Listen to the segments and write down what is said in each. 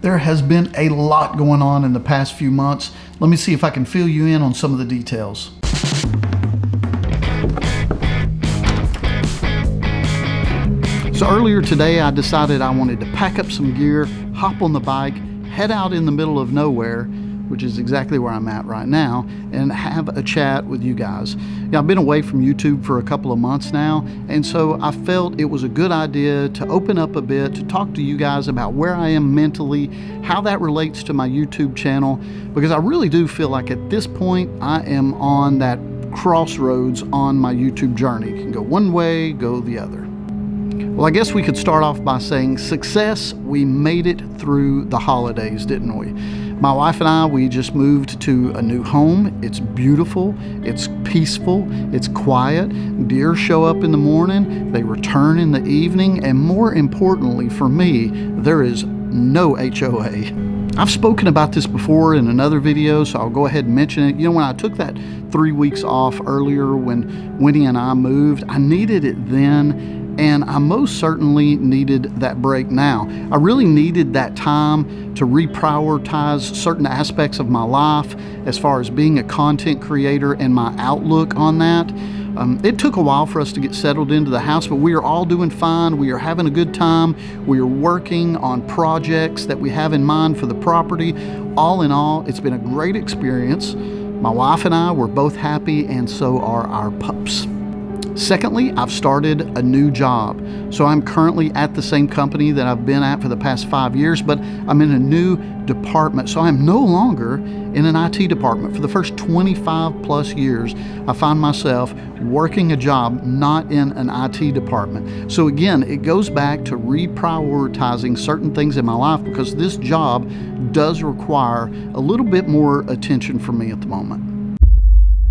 There has been a lot going on in the past few months. Let me see if I can fill you in on some of the details. So earlier today, I decided I wanted to pack up some gear, hop on the bike, head out in the middle of nowhere, which is exactly where I'm at right now, and have a chat with you guys. I've been away from YouTube for a couple of months now, and so I felt it was a good idea to open up a bit, to talk to you guys about where I am mentally, how that relates to my YouTube channel, because I really do feel like at this point, I am on that crossroads on my YouTube journey. You can go one way, go the other. Well, I guess we could start off by saying success. We made it through the holidays, didn't we? My wife and I, we just moved to a new home. It's beautiful, it's peaceful, it's quiet. Deer show up in the morning, they return in the evening, and more importantly for me, there is no HOA. I've spoken about this before in another video, so I'll go ahead and mention it. You know, when I took that 3 weeks off earlier when Winnie and I moved, I needed it then, and I most certainly needed that break now. I really needed that time to reprioritize certain aspects of my life as far as being a content creator and my outlook on that. It took a while for us to get settled into the house, but we are all doing fine. We are having a good time. We are working on projects that we have in mind for the property. All in all, it's been a great experience. My wife and I were both happy, and so are our pups. Secondly, I've started a new job. So I'm currently at the same company that I've been at for the past 5 years, but I'm in a new department. So I'm no longer in an IT department. For the first 25 plus years, I find myself working a job not in an IT department. So again, it goes back to reprioritizing certain things in my life because this job does require a little bit more attention from me at the moment.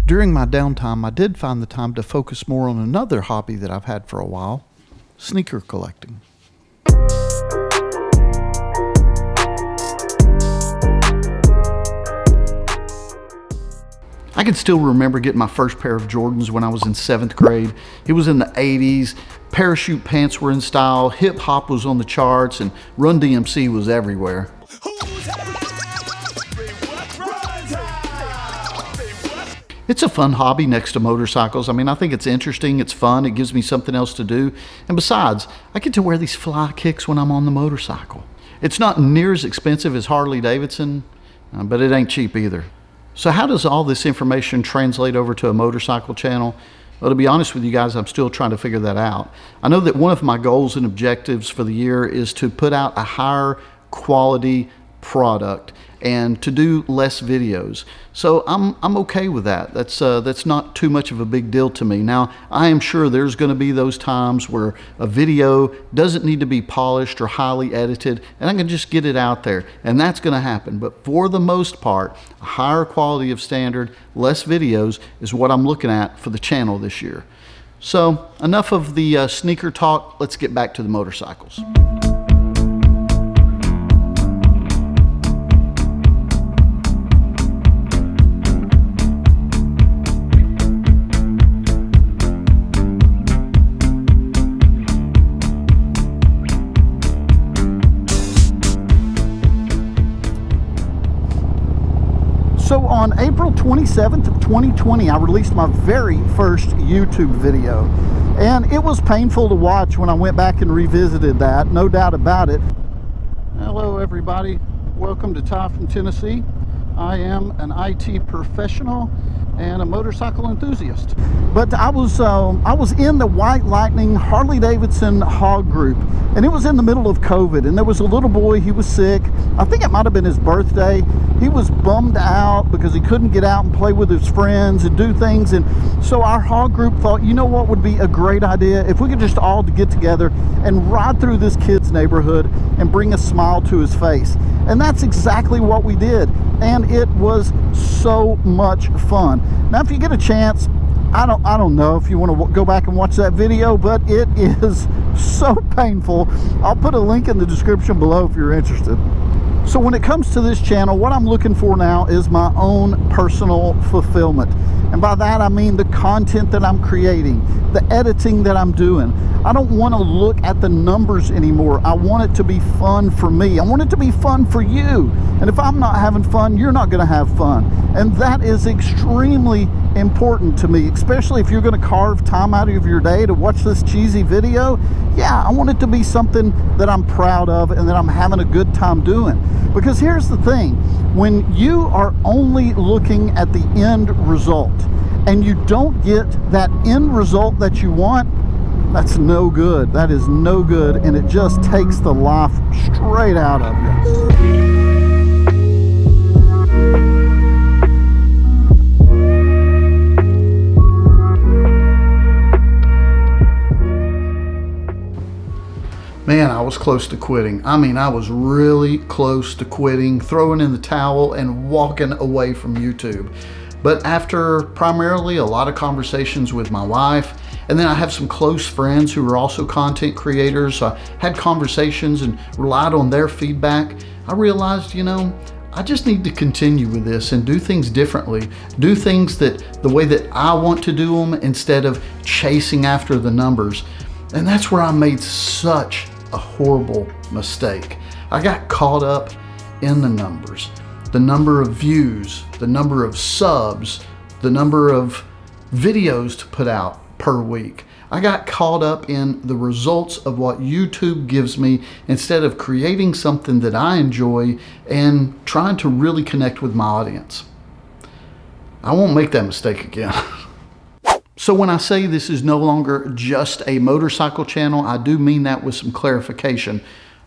During my downtime, I did find the time to focus more on another hobby that I've had for a while, sneaker collecting. I can still remember getting my first pair of Jordans when I was in 7th grade. It was in the 80s. Parachute pants were in style, hip hop was on the charts, and Run DMC was everywhere. It's a fun hobby next to motorcycles. I mean, I think it's interesting, it's fun, it gives me something else to do. And besides, I get to wear these fly kicks when I'm on the motorcycle. It's not near as expensive as Harley Davidson, but it ain't cheap either. So how does all this information translate over to a motorcycle channel? Well, to be honest with you guys, I'm still trying to figure that out. I know that one of my goals and objectives for the year is to put out a higher quality product and to do less videos. So I'm okay with that. That's not too much of a big deal to me. Now, I am sure there's going to be those times where a video doesn't need to be polished or highly edited, and I can just get it out there, and that's going to happen. But for the most part, a higher quality of standard, less videos is what I'm looking at for the channel this year. So enough of the sneaker talk. Let's get back to the motorcycles. So on April 27th of 2020, I released my very first YouTube video. And it was painful to watch when I went back and revisited that, no doubt about it. Hello everybody, welcome to Ty from Tennessee. I am an IT professional and a motorcycle enthusiast. But I was in the White Lightning Harley Davidson hog group, and it was in the middle of COVID, and there was a little boy, he was sick. I think it might have been his birthday. He was bummed out because he couldn't get out and play with his friends and do things. And so our hog group thought, you know what would be a great idea if we could just all get together and ride through this kid's neighborhood and bring a smile to his face. And that's exactly what we did. And it was so much fun. Now, if you get a chance, I don't know if you want to go back and watch that video, but it is so painful. I'll put a link in the description below if you're interested. So when it comes to this channel, what I'm looking for now is my own personal fulfillment. And by that, I mean the content that I'm creating, the editing that I'm doing. I don't want to look at the numbers anymore. I want it to be fun for me. I want it to be fun for you. And if I'm not having fun, you're not going to have fun. And that is extremely important to me, especially if you're going to carve time out of your day to watch this cheesy video. Yeah, I want it to be something that I'm proud of and that I'm having a good time doing. Because here's the thing, when you are only looking at the end result and you don't get that end result that you want, that's no good. That is no good, and it just takes the life straight out of you. Man, I was close to quitting. I mean, I was really close to quitting, throwing in the towel and walking away from YouTube. But after primarily a lot of conversations with my wife, and then I have some close friends who are also content creators, so I had conversations and relied on their feedback, I realized, you know, I just need to continue with this and do things differently. Do things the way that I want to do them instead of chasing after the numbers. And that's where I made such a horrible mistake. I got caught up in the numbers, the number of views, the number of subs, the number of videos to put out per week. I got caught up in the results of what YouTube gives me instead of creating something that I enjoy and trying to really connect with my audience. I won't make that mistake again. So when I say this is no longer just a motorcycle channel, I do mean that with some clarification.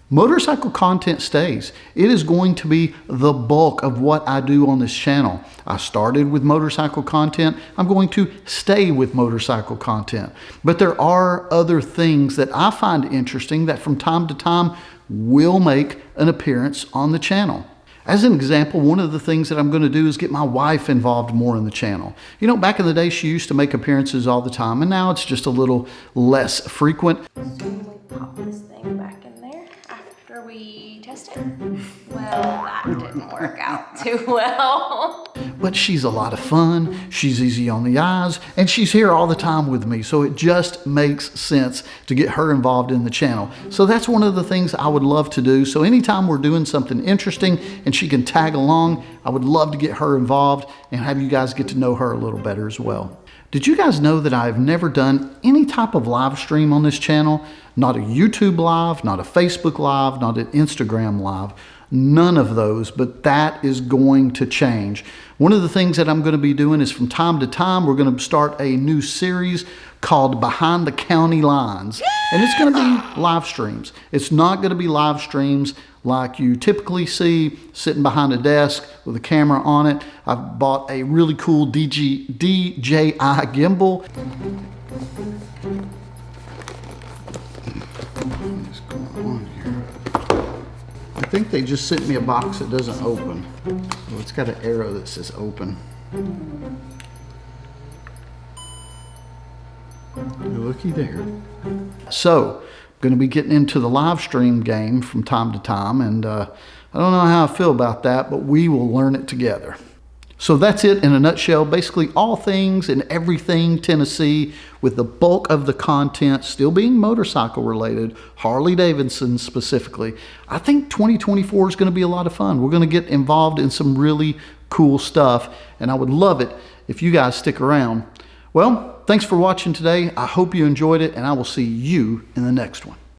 Motorcycle content stays. It is going to be the bulk of what I do on this channel. I started with motorcycle content. I'm going to stay with motorcycle content. But there are other things that I find interesting that from time to time will make an appearance on the channel. As an example, one of the things that I'm going to do is get my wife involved more in the channel. You know, back in the day, she used to make appearances all the time, and now it's just a little less frequent. Pop this thing back in there after we test it. Well, that didn't work out too well. But she's a lot of fun, she's easy on the eyes, and she's here all the time with me, so it just makes sense to get her involved in the channel. So that's one of the things I would love to do. So anytime we're doing something interesting and she can tag along, I would love to get her involved and have you guys get to know her a little better as well. Did you guys know that I've never done any type of live stream on this channel? Not a YouTube live, not a Facebook live, not an Instagram live. None of those, but that is going to change. One of the things that I'm going to be doing is from time to time, we're going to start a new series called Behind the County Lines. And it's going to be live streams. It's not going to be live streams like you typically see sitting behind a desk with a camera on it. I've bought a really cool DJI gimbal. What's going on here? I think they just sent me a box that doesn't open. Oh, it's got an arrow that says open. Looky there. So, I'm going to be getting into the live stream game from time to time, and I don't know how I feel about that, but we will learn it together. So that's it in a nutshell. Basically all things and everything Tennessee, with the bulk of the content still being motorcycle related, Harley Davidson specifically. I think 2024 is going to be a lot of fun. We're going to get involved in some really cool stuff, and I would love it if you guys stick around. Well, thanks for watching today. I hope you enjoyed it, and I will see you in the next one.